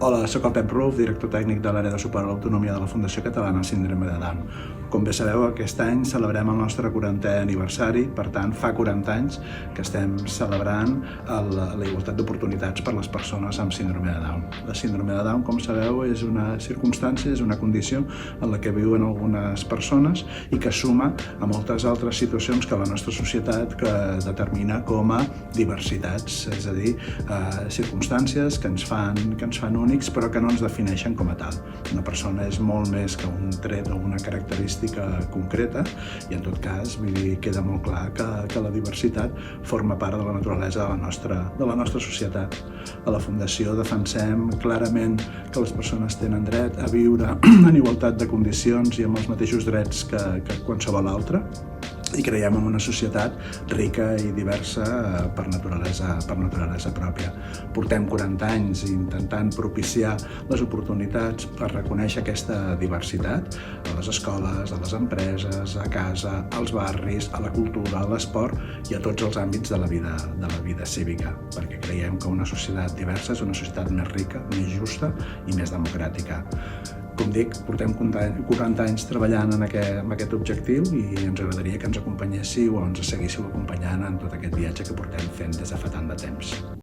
Hola, soc el Pep Ruf, director tècnic de l'àrea de suport a l'autonomia de la Fundació Catalana Síndrome de Down. Com bé sabeu, aquest any celebrem el nostre 40è aniversari, per tant, fa 40 anys que estem celebrant la igualtat d'oportunitats per a les persones amb síndrome de Down. La síndrome de Down, com sabeu, és una circumstància, és una condició en la que viuen algunes persones i que suma a moltes altres situacions que la nostra societat determina com a diversitats, és a dir, circumstàncies que ens fan únics però que no ens defineixen com a tal. Una persona és molt més que un tret o una característica concreta i en tot cas queda molt clar que la diversitat forma part de la naturalesa de la nostra societat. A la Fundació defensem clarament que les persones tenen dret a viure en igualtat de condicions i amb els mateixos drets que qualsevol altre, i creiem en una societat rica i diversa per naturalesa pròpia. Portem 40 anys intentant propiciar les oportunitats per reconèixer aquesta diversitat a les escoles, a les empreses, a casa, als barris, a la cultura, a l'esport i a tots els àmbits de la vida cívica, perquè creiem que una societat diversa és una societat més rica, més justa i més democràtica. Com dic, portem 40 anys treballant amb aquest objectiu i ens agradaria que ens acompanyéssiu o ens seguíssiu acompanyant en tot aquest viatge que portem fent des de fa tant de temps.